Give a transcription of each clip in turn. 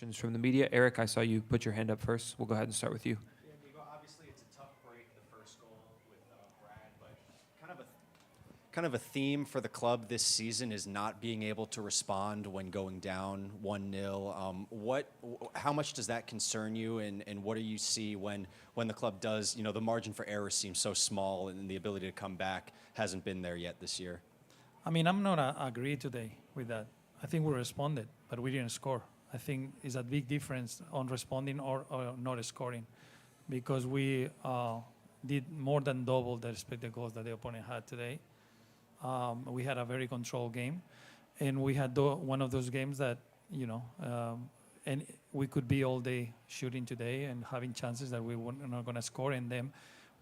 Questions from the media. Eric, I saw you put your hand up first. We'll go ahead and start with you. Yeah, Nico, obviously it's a tough break, the first goal with Brad, but kind of a theme for the club this season is not being able to respond when going down 1-0. How much does that concern you, and what do you see when the club does, the margin for error seems so small and the ability to come back hasn't been there yet this year? I mean, I'm not agree today with that. I think we responded, but we didn't score. I think it's a big difference on responding or not scoring, because we did more than double the expected goals that the opponent had today. We had a very controlled game, and we had one of those games that, and we could be all day shooting today and having chances that we were not going to score, and them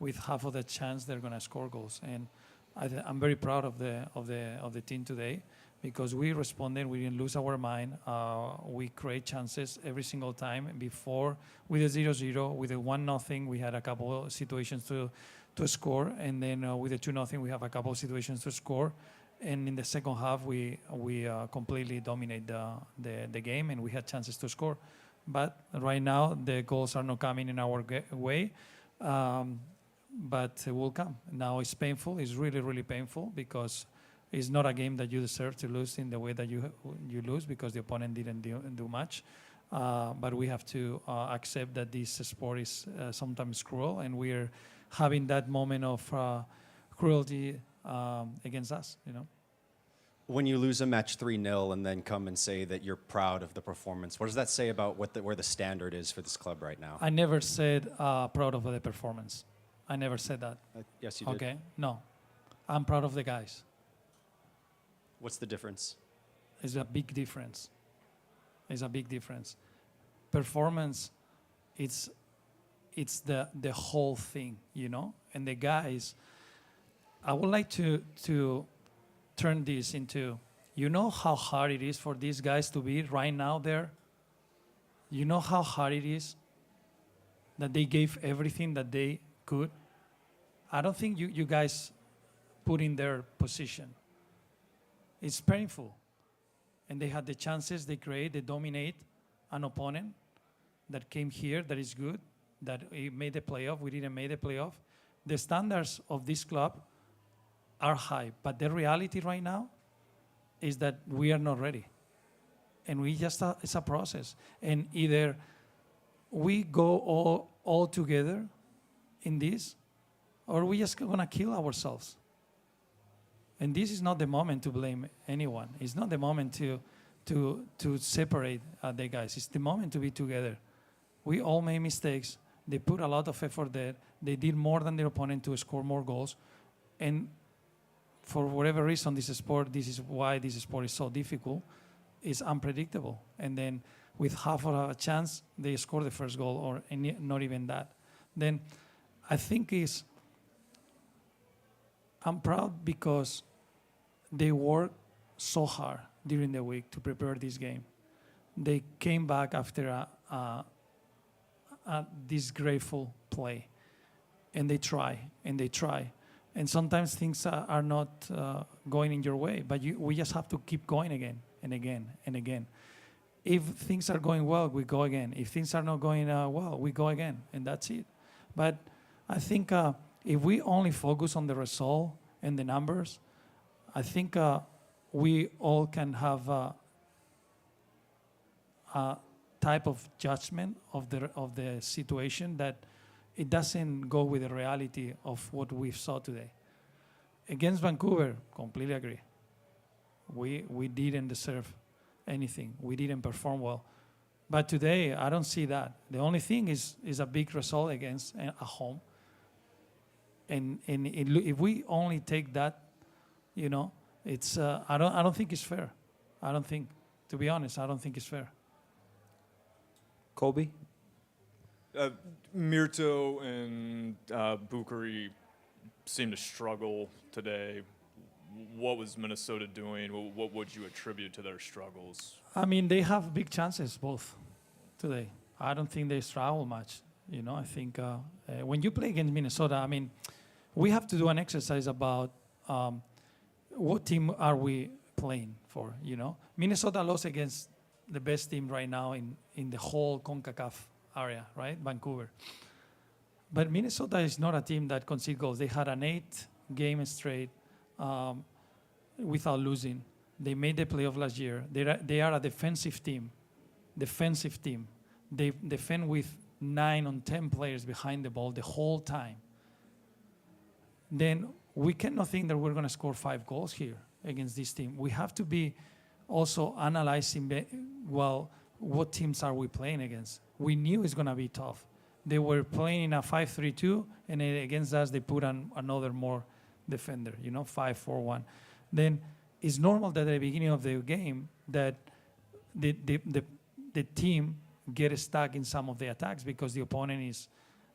with half of the chance they're going to score goals. And I'm very proud of the team today, because we responded, we didn't lose our mind. We create chances every single time. Before, with a 0-0, with a 1-0, we had a couple of situations to score, and then with a 2-0, we have a couple of situations to score. And in the second half, we completely dominate the game, and we had chances to score. But right now, the goals are not coming in our way. But it will come. Now it's painful. It's really, really painful, because it's not a game that you deserve to lose in the way that you lose, because the opponent didn't do much. But we have to accept that this sport is sometimes cruel, and we're having that moment of cruelty against us. When you lose a match 3-0 and then come and say that you're proud of the performance, what does that say about where the standard is for this club right now? I never said proud of the performance. I never said that. Yes, you did. Okay, no. I'm proud of the guys. What's the difference? It's a big difference. It's a big difference. Performance, it's the whole thing, And the guys, I would like to turn this into, how hard it is for these guys to be right now there? You know how hard it is that they gave everything that they could? I don't think you guys put in their position. It's painful. And they had the chances, they create, they dominate an opponent that came here, that is good, that made the playoff. We didn't make the playoff. The standards of this club are high, but the reality right now is that we are not ready. And it's a process. And either we go all together in this, or we just gonna kill ourselves. And this is not the moment to blame anyone. It's not the moment to separate the guys. It's the moment to be together. We all made mistakes. They put a lot of effort there. They did more than their opponent to score more goals. And for whatever reason, this is why this sport is so difficult. It's unpredictable. And then with half of a chance, they score the first goal, or not even that. Then I think I'm proud because they worked so hard during the week to prepare this game. They came back after a disgraceful play, and they try. And sometimes things are not going in your way, but we just have to keep going again and again and again. If things are going well, we go again. If things are not going well, we go again, and that's it. But I think if we only focus on the result and the numbers, I think we all can have a type of judgment of the situation that it doesn't go with the reality of what we saw today. Against Vancouver, completely agree. We didn't deserve anything. We didn't perform well. But today, I don't see that. The only thing is a big result against a home. And if we only take that, it's I don't think it's fair. To be honest, I don't think it's fair. Colby? Mirto and Bukari seemed to struggle today. What was Minnesota doing? What would you attribute to their struggles? I mean, they have big chances both today. I don't think they struggle much. I think when you play against Minnesota, I mean, we have to do an exercise about what team are we playing for, Minnesota lost against the best team right now in the whole CONCACAF area, right? Vancouver. But Minnesota is not a team that concede goals. They had an 8-game straight without losing. They made the playoff last year. They are a defensive team. Defensive team. They defend with 9 on 10 players behind the ball the whole time. Then we cannot think that we're going to score 5 goals here against this team. We have to be also analyzing, well, what teams are we playing against? We knew it's going to be tough. They were playing in a 5-3-2, and against us, they put another more defender, 5-4-1. Then it's normal that at the beginning of the game that the team get stuck in some of the attacks because the opponent is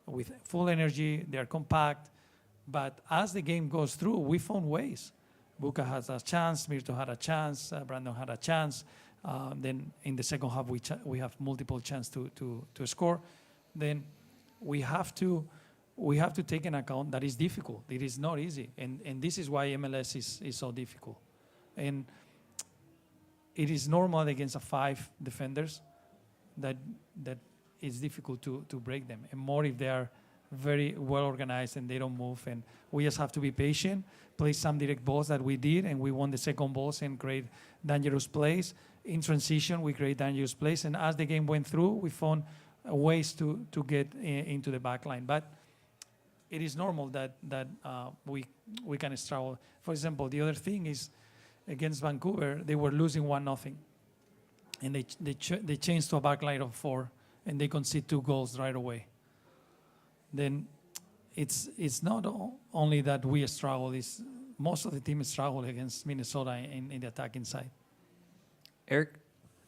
with full energy, they're compact. But as the game goes through, we found ways. Buka has a chance, Mirto had a chance, Brandon had a chance. Then in the second half, we have multiple chances to score. Then we have to take into account that it's difficult. It is not easy, and this is why MLS is so difficult. And it is normal against 5 defenders that it's difficult to break them, and more if they are very well organized and they don't move. And we just have to be patient, play some direct balls that we did, and we won the second balls and create dangerous plays. In transition, we create dangerous plays, and as the game went through, we found ways to get into the back line. But it is normal that we can struggle. For example, the other thing is against Vancouver, they were losing 1-0, and they changed to a back line of 4, and they concede 2 goals right away. Then it's not only that we struggle, it's most of the team struggle against Minnesota in the attacking side. Eric?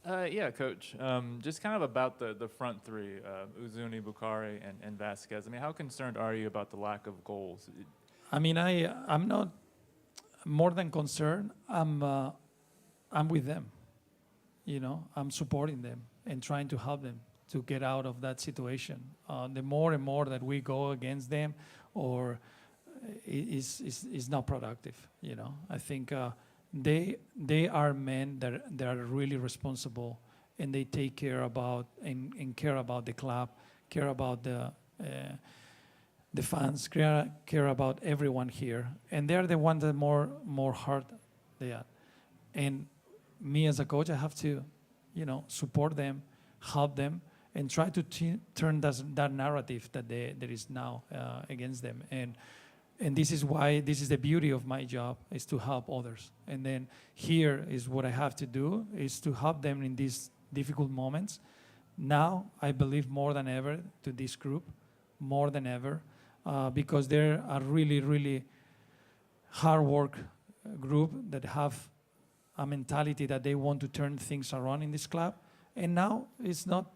Yeah, Coach. Just kind of about the front 3, Uzuni, Bukhari, and Vasquez. I mean, how concerned are you about the lack of goals? I mean, I'm not more than concerned. I'm with them. I'm supporting them and trying to help them to get out of that situation. The more and more that we go against them, or is not productive. I think they are men that are really responsible, and they take care about and care about the club, care about the fans, care about everyone here, and they are the ones that more hard they are. And me as a coach, I have to, support them, help them, and try to turn that narrative that there is now against them. And this is why this is the beauty of my job, is to help others. And then here is what I have to do, is to help them in these difficult moments. Now I believe more than ever to this group, more than ever, because they're a really, really hard work group that have a mentality that they want to turn things around in this club. And now it's not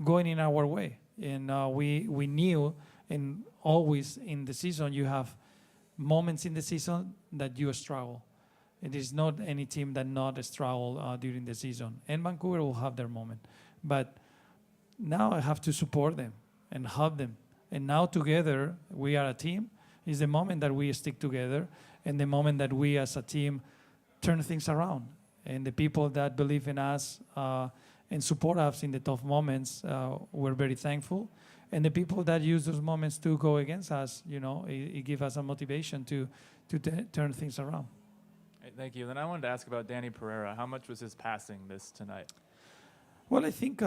going in our way. And we knew, and always in the season, you have moments in the season that you struggle. It is not any team that not struggle during the season. And Vancouver will have their moment. But now I have to support them and help them. And now together, we are a team. It's the moment that we stick together, and the moment that we as a team turn things around. And the people that believe in us and support us in the tough moments, we're very thankful. And the people that use those moments to go against us, it gives us a motivation to turn things around. Hey, thank you. Then I wanted to ask about Danny Pereira. How much was his passing tonight? Well, I think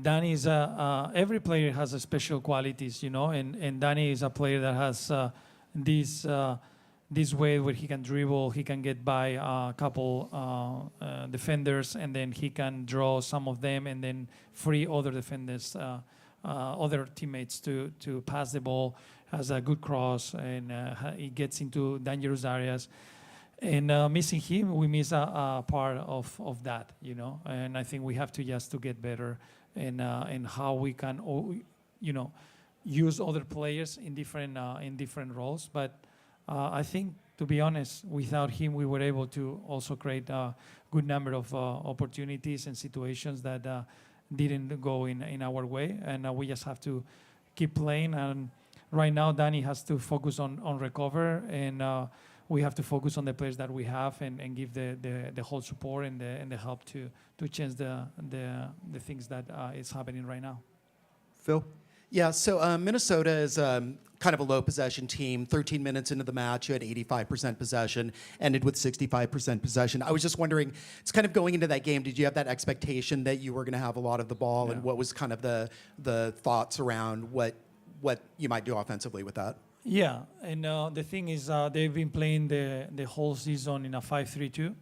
Danny is every player has a special qualities, and Danny is a player that has this way where he can dribble, he can get by a couple defenders, and then he can draw some of them and then free other defenders, other teammates to pass the ball, has a good cross, and he gets into dangerous areas. And missing him, we miss a part of that, and I think we have to just to get better in how we can, use other players in different roles. But I think, to be honest, without him, we were able to also create a good number of opportunities and situations that didn't go in our way, and we just have to keep playing. And right now, Danny has to focus on recover, and we have to focus on the players that we have and give the whole support and the help to change the things that is happening right now. Phil? Yeah, so Minnesota is kind of a low possession team. 13 minutes into the match, you had 85% possession, ended with 65% possession. I was just wondering, it's kind of going into that game, did you have that expectation that you were going to have a lot of the ball, and what was kind of the thoughts around what you might do offensively with that? Yeah, and the thing is, they've been playing the whole season in a 5-3-2,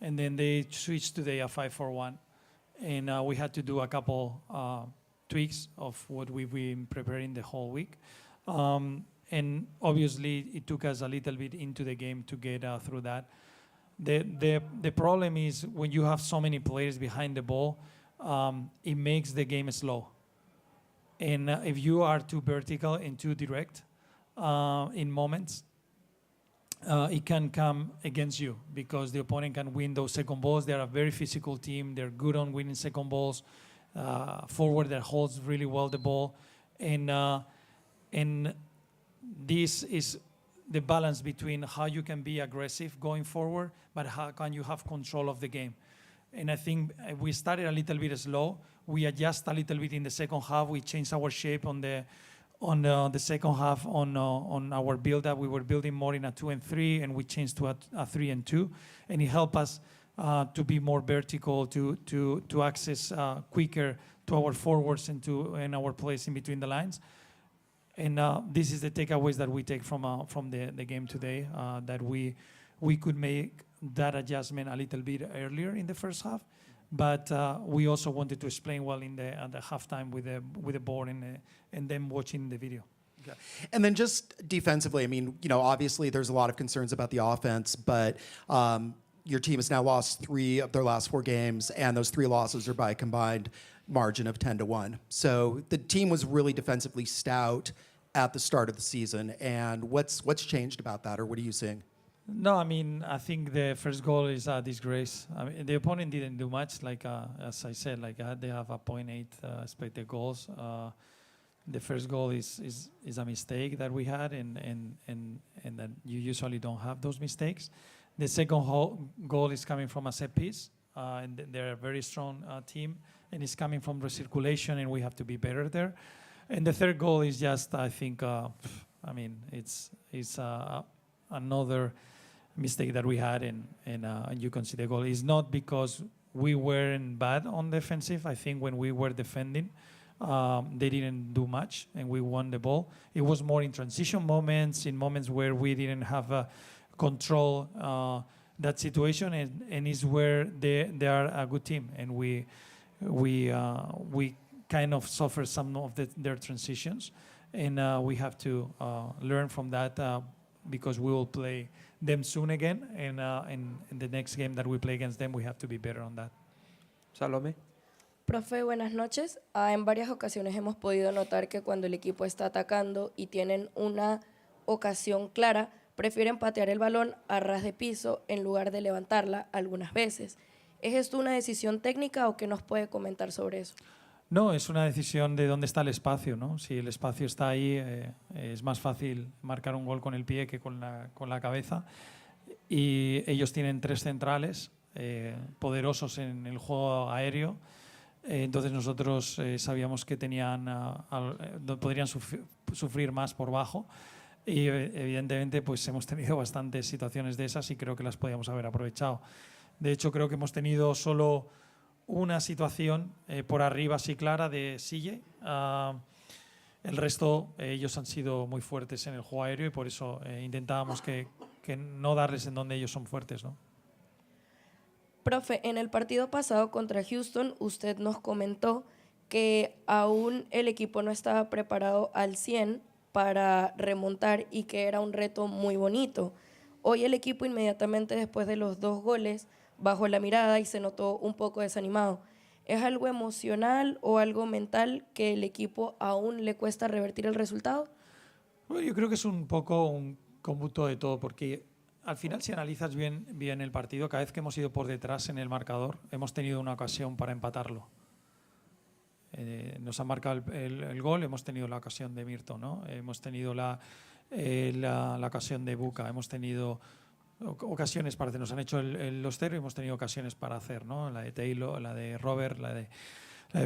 and then they switched today a 5-4-1, and we had to do a couple tweaks of what we've been preparing the whole week. And obviously, it took us a little bit into the game to get through that. The problem is when you have so many players behind the ball, it makes the game slow. And if you are too vertical and too direct in moments, it can come against you because the opponent can win those second balls. They're a very physical team. They're good on winning second balls. Forward that holds really well the ball, and this is the balance between how you can be aggressive going forward, but how can you have control of the game. And I think we started a little bit slow. We adjust a little bit in the second half. We changed our shape on the second half on our build-up. We were building more in a 2 and 3, and we changed to a 3 and 2, and it helped us to be more vertical, to access quicker to our forwards and our place in between the lines. And this is the takeaways that we take from the game today, that we could make that adjustment a little bit earlier in the first half, but we also wanted to explain well at the halftime with the board and them watching the video. Okay. And then just defensively, I mean, obviously there's a lot of concerns about the offense, but your team has now lost 3 of their last 4 games, and those 3 losses are by a combined margin of 10-1. So the team was really defensively stout at the start of the season. And what's changed about that, or what are you seeing? No, I mean, I think the first goal is a disgrace. I mean, the opponent didn't do much. Like as I said, they have a 0.8 expected goals. The first goal is a mistake that we had, and that you usually don't have those mistakes. The second goal is coming from a set piece, and they're a very strong team, and it's coming from recirculation, and we have to be better there. And the third goal is just, I think, it's another mistake that we had, and you can see the goal. It's not because we weren't bad on defensive. I think when we were defending, they didn't do much, and we won the ball. It was more in transition moments, in moments where we didn't have control that situation, and is where they are a good team, and we kind of suffer some of their transitions, and we have to learn from that because we will play them soon again, and in the next game that we play against them, we have to be better on that. Salome? Profe, buenas noches. En varias ocasiones hemos podido notar que cuando el equipo está atacando y tienen una ocasión clara, prefieren patear el balón a ras de piso en lugar de levantarla algunas veces. ¿Es esto una decisión técnica o qué nos puede comentar sobre eso? No, es una decisión de dónde está el espacio, ¿no? Si el espacio está ahí, es más fácil marcar un gol con el pie que con la cabeza. Y ellos tienen 3 centrales poderosos en el juego aéreo. Entonces nosotros sabíamos que podrían sufrir más por bajo. Y evidentemente pues hemos tenido bastantes situaciones de esas y creo que las podíamos haber aprovechado. De hecho, creo que hemos tenido solo una situación por arriba así clara de Sille. El resto, ellos han sido muy fuertes en el juego aéreo y por eso intentábamos que no darles en donde ellos son fuertes, ¿no? Profe, en el partido pasado contra Houston, usted nos comentó que aún el equipo no estaba preparado al 100 para remontar y que era un reto muy bonito. Hoy el equipo inmediatamente después de los 2 goles bajó la mirada y se notó un poco desanimado. ¿Es algo emocional o algo mental que el equipo aún le cuesta revertir el resultado? Bueno, yo creo que es un poco un cómputo de todo, porque al final si analizas bien el partido, cada vez que hemos ido por detrás en el marcador, hemos tenido una ocasión para empatarlo. Nos han marcado el gol, hemos tenido la ocasión de Mirto, ¿no? Hemos tenido la ocasión de Buca. Hemos tenido ocasiones para hacer, nos han hecho los 0 y hemos tenido ocasiones para hacer, ¿no? La de Taylor, la de Robert, la de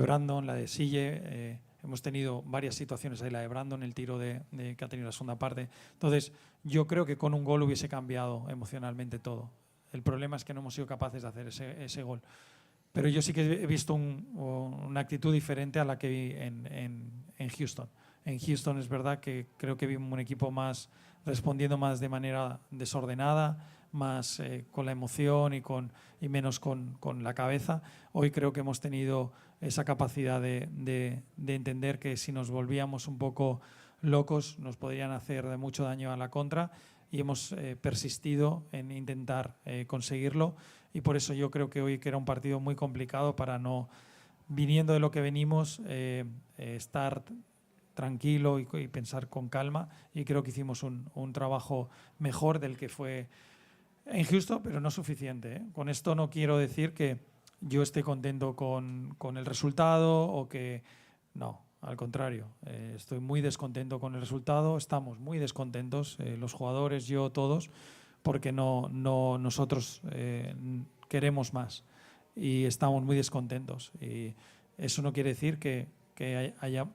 Brandon, la de Sille. Hemos tenido varias situaciones ahí, la de Brandon, el tiro que ha tenido la segunda parte. Entonces, yo creo que con un gol hubiese cambiado emocionalmente todo. El problema es que no hemos sido capaces de hacer ese gol. Pero yo sí que he visto una actitud diferente a la que vi en Houston. En Houston es verdad que creo que vimos un equipo más respondiendo más de manera desordenada, más con la emoción y menos con la cabeza. Hoy creo que hemos tenido esa capacidad de entender que si nos volvíamos un poco locos nos podrían hacer de mucho daño a la contra, y hemos persistido en intentar conseguirlo, y por eso yo creo que hoy que era un partido muy complicado para no, viniendo de lo que venimos, estar tranquilo y pensar con calma, y creo que hicimos un trabajo mejor del que fue en Houston, pero no suficiente, ¿eh? Con esto no quiero decir que yo esté contento con el resultado o que no, al contrario, estoy muy descontento con el resultado, estamos muy descontentos, los jugadores, yo, todos, porque nosotros queremos más y estamos muy descontentos, y eso no quiere decir que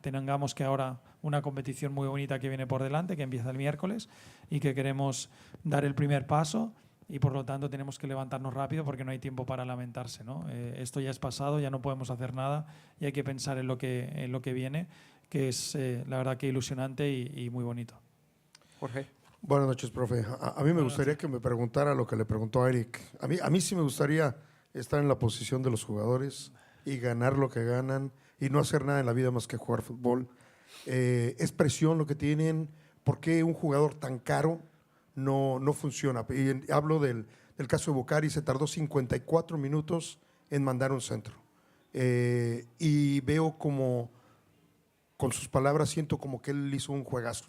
tengamos que ahora una competición muy bonita que viene por delante, que empieza el miércoles, y que queremos dar el primer paso, y por lo tanto tenemos que levantarnos rápido porque no hay tiempo para lamentarse, ¿no? Esto ya es pasado, ya no podemos hacer nada, y hay que pensar en lo que viene, que es la verdad que ilusionante y muy bonito. Jorge. Buenas noches, profe. A mí me gustaría que me preguntara lo que le preguntó a Eric. A mí sí me gustaría estar en la posición de los jugadores y ganar lo que ganan y no hacer nada en la vida más que jugar fútbol. Es presión lo que tienen. ¿Por qué un jugador tan caro no funciona? Y hablo del caso de Bucari, se tardó 54 minutos en mandar un centro. Y veo como, con sus palabras, siento como que él hizo un juegazo.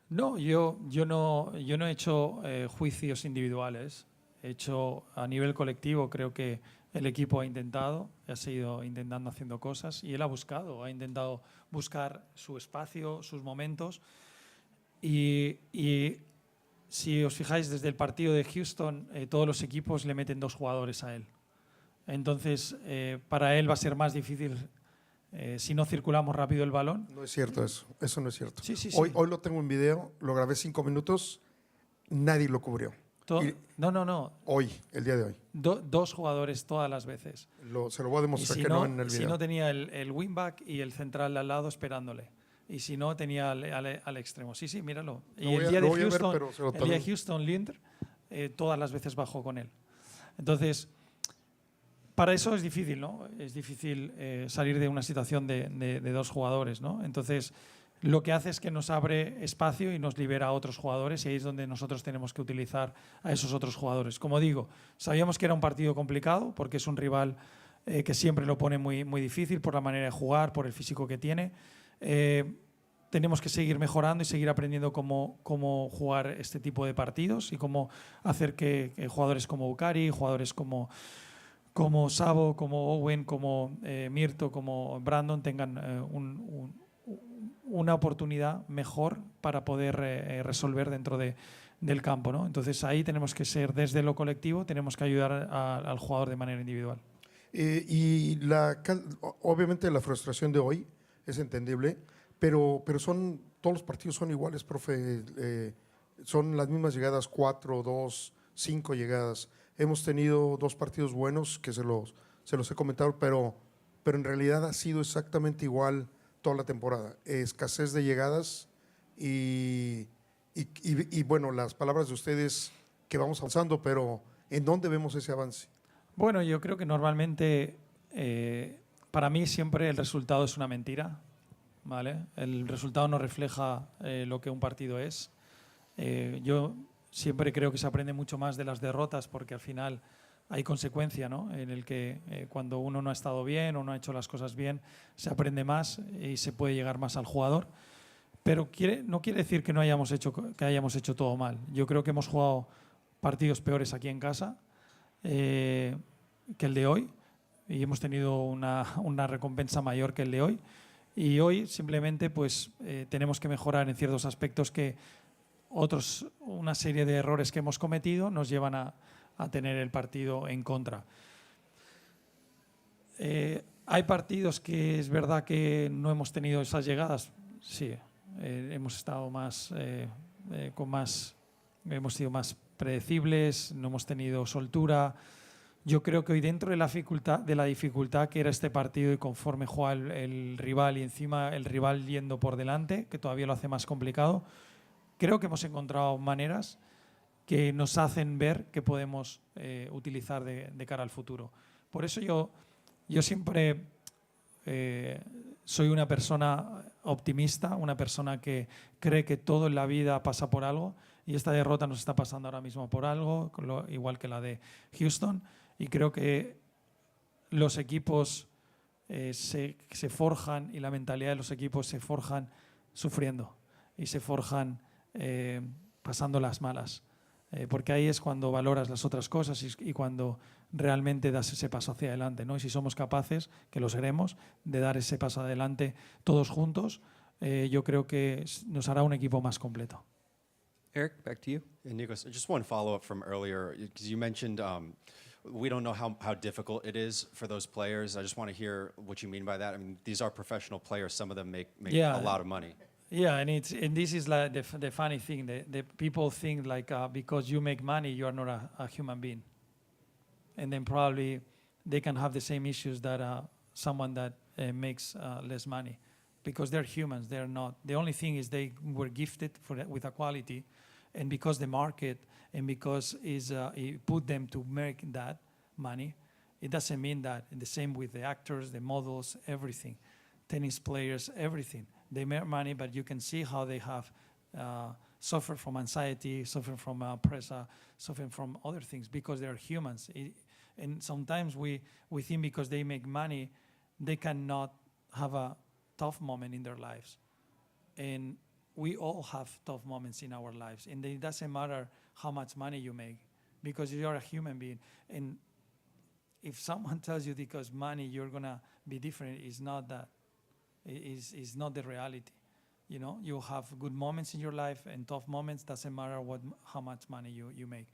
No, yo no he hecho juicios individuales. He hecho a nivel colectivo, creo que el equipo ha intentado, ha seguido intentando, haciendo cosas, y él ha intentado buscar su espacio, sus momentos. Y si os fijáis, desde el partido de Houston, todos los equipos le meten 2 jugadores a él. Entonces, para él va a ser más difícil si no circulamos rápido el balón. No es cierto eso no es cierto. Sí. Hoy lo tengo en video, lo grabé 5 minutos, nadie lo cubrió. No. Hoy, el día de hoy. 2 jugadores todas las veces. Se lo voy a demostrar si que no en el video. Si no, tenía el wingback y el central al lado esperándole. Y si no, tenía al extremo. Sí, míralo. Y el día de Houston, Linder, todas las veces bajó con él. Entonces, para eso es difícil, ¿no? Es difícil salir de una situación de 2 jugadores, ¿no? Entonces, lo que hace es que nos abre espacio y nos libera a otros jugadores, y ahí es donde nosotros tenemos que utilizar a esos otros jugadores. Como digo, sabíamos que era un partido complicado porque es un rival que siempre lo pone muy, muy difícil por la manera de jugar, por el físico que tiene. Tenemos que seguir mejorando y seguir aprendiendo cómo jugar este tipo de partidos y cómo hacer que jugadores como Bucari, jugadores como Sabo, como Owen, como Mirto, como Brandon tengan una oportunidad mejor para poder resolver dentro del campo, ¿no? Entonces ahí tenemos que ser, desde lo colectivo, tenemos que ayudar al jugador de manera individual. Y obviamente la frustración de hoy es entendible, pero todos los partidos son iguales, profe. Son las mismas llegadas, 4, 2, 5 llegadas. Hemos tenido 2 partidos buenos que se los he comentado, pero en realidad ha sido exactamente igual toda la temporada. Escasez de llegadas y bueno, las palabras de ustedes que vamos avanzando, pero ¿en dónde vemos ese avance? Bueno, yo creo que normalmente para mí siempre el resultado es una mentira, ¿vale? El resultado no refleja lo que un partido es. Yo siempre creo que se aprende mucho más de las derrotas porque al final hay consecuencia, ¿no? En el que cuando uno no ha estado bien o no ha hecho las cosas bien, se aprende más y se puede llegar más al jugador. Pero no quiere decir que hayamos hecho todo mal. Yo creo que hemos jugado partidos peores aquí en casa que el de hoy, y hemos tenido una recompensa mayor que el de hoy. Y hoy simplemente pues tenemos que mejorar en ciertos aspectos que una serie de errores que hemos cometido nos llevan a tener el partido en contra. Hay partidos que es verdad que no hemos tenido esas llegadas, sí, hemos estado hemos sido más predecibles, no hemos tenido soltura. Yo creo que hoy dentro de la dificultad que era este partido y conforme juega el rival y encima el rival yendo por delante, que todavía lo hace más complicado, creo que hemos encontrado maneras que nos hacen ver que podemos utilizar de cara al futuro. Por eso yo siempre soy una persona optimista, una persona que cree que todo en la vida pasa por algo y esta derrota nos está pasando ahora mismo por algo, igual que la de Houston, y creo que los equipos se forjan y la mentalidad de los equipos se forjan sufriendo y se forjan pasando las malas. Porque ahí es cuando valoras las otras cosas y cuando realmente das ese paso hacia adelante, ¿no? Y si somos capaces, que lo seremos, de dar ese paso adelante todos juntos, yo creo que nos hará un equipo más completo. Eric, back to you. And Nico, just one follow-up from earlier, because you mentioned we don't know how difficult it is for those players. I just want to hear what you mean by that. I mean, these are professional players. Some of them make Yeah. a lot of money. Yeah, and this is like the funny thing. The people think like because you make money, you are not a human being, and then probably they can have the same issues that someone that makes less money, because they're humans. They're not. The only thing is they were gifted with a quality, and because the market and because it put them to make that money, it doesn't mean that. And the same with the actors, the models, everything, tennis players, everything. They make money, but you can see how they have suffered from anxiety, suffered from pressure, suffering from other things because they're humans. And sometimes we think because they make money, they cannot have a tough moment in their lives. And we all have tough moments in our lives. And it doesn't matter how much money you make because you're a human being. And if someone tells you because money you're going to be different, it's not that. Is not the reality. You know, you have good moments in your life and tough moments. Doesn't matter how much money you make.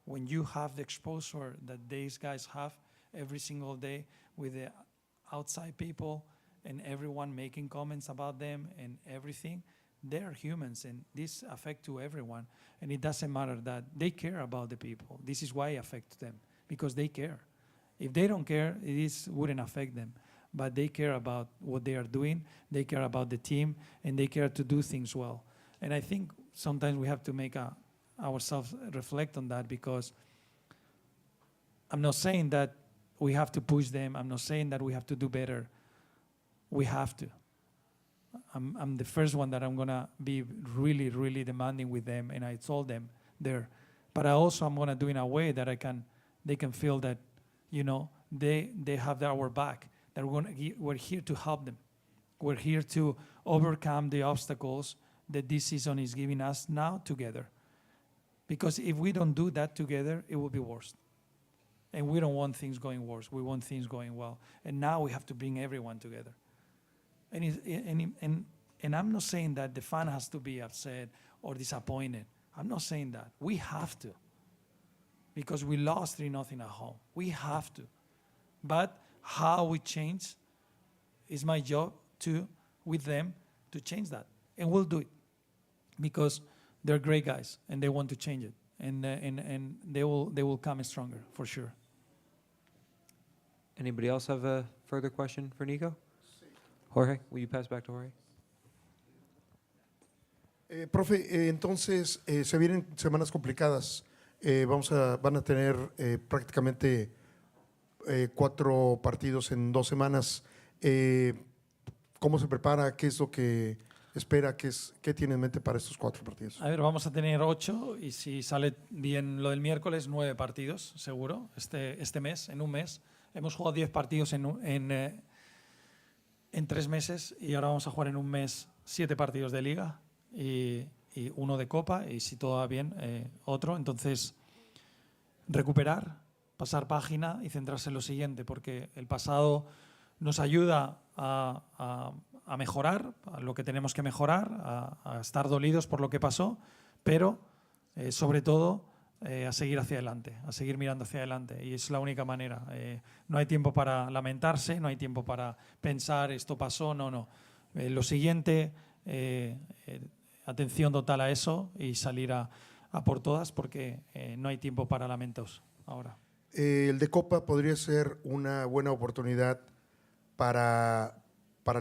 When you have the exposure that these guys have every single day with the outside people and everyone making comments about them and everything, they're humans and this affects to everyone. And it doesn't matter that they care about the people. This is why it affects them, because they care. If they don't care, wouldn't affect them. But they care about what they are doing, they care about the team, and they care to do things well. And I think sometimes we have to make ourselves reflect on that, because I'm not saying that we have to push them. I'm not saying that we have to do better. We have to. I'm the first one that I'm going to be really, really demanding with them, and I told them there. But I'm going to do in a way that they can feel that, you know, they have our back. That we're here to help them. We're here to overcome the obstacles that this season is giving us now together. Because if we don't do that together, it will be worse. And we don't want things going worse. We want things going well. And now we have to bring everyone together. And I'm not saying that the fan has to be upset or disappointed. I'm not saying that. We have to. Because we lost 3-0 at home. We have to. But how we change is my job with them to change that. And we'll do it. Because they're great guys and they want to change it. And they will come stronger for sure. Anybody else have a further question for Nico? Jorge, will you pass back to Jorge? Profe, entonces se vienen semanas complicadas. Van a tener prácticamente 4 partidos en 2 semanas. ¿Cómo se prepara? ¿Qué es lo que espera? ¿Qué tiene en mente para estos 4 partidos? A ver, vamos a tener 8 y si sale bien lo del miércoles, 9 partidos, seguro, este mes, en un mes. Hemos jugado 10 partidos en 3 meses y ahora vamos a jugar en un mes 7 partidos de liga y 1 de copa y si todo va bien, otro. Entonces, recuperar, pasar página y centrarse en lo siguiente, porque el pasado nos ayuda a mejorar, a lo que tenemos que mejorar, a estar dolidos por lo que pasó, pero sobre todo a seguir hacia adelante, a seguir mirando hacia adelante. Y es la única manera. No hay tiempo para lamentarse, no hay tiempo para pensar esto pasó, no. Lo siguiente, atención total a eso y salir a por todas porque no hay tiempo para lamentos ahora. El de Copa podría ser una buena oportunidad para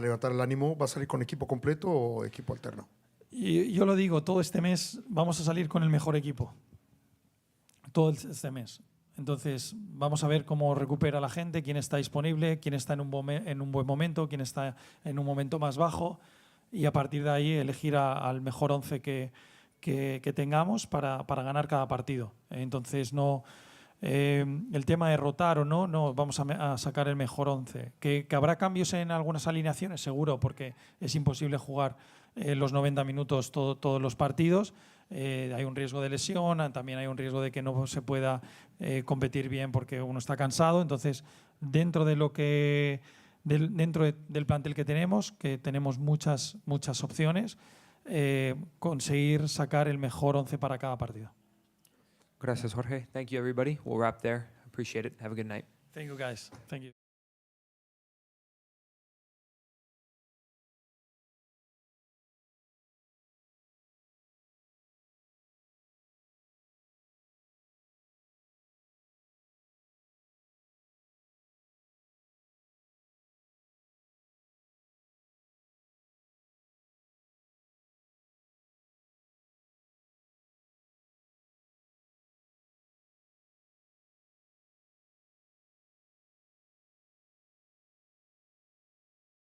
levantar el ánimo. ¿Va a salir con equipo completo o equipo alterno? Y yo lo digo, todo este mes vamos a salir con el mejor equipo. Todo este mes. Entonces, vamos a ver cómo recupera la gente, quién está disponible, quién está en un buen momento, quién está en un momento más bajo y a partir de ahí elegir al mejor 11 que tengamos para ganar cada partido. Entonces, no el tema de rotar o no vamos a sacar el mejor 11. ¿Que habrá cambios en algunas alineaciones? Seguro, porque es imposible jugar los 90 minutos todos los partidos. Hay un riesgo de lesión, también hay un riesgo de que no se pueda competir bien porque uno está cansado. Entonces, dentro del plantel que tenemos muchas opciones, conseguir sacar el mejor 11 para cada partido. Gracias, Jorge. Thank you, everybody. We'll wrap there. Appreciate it. Have a good night. Thank you, guys. Thank you.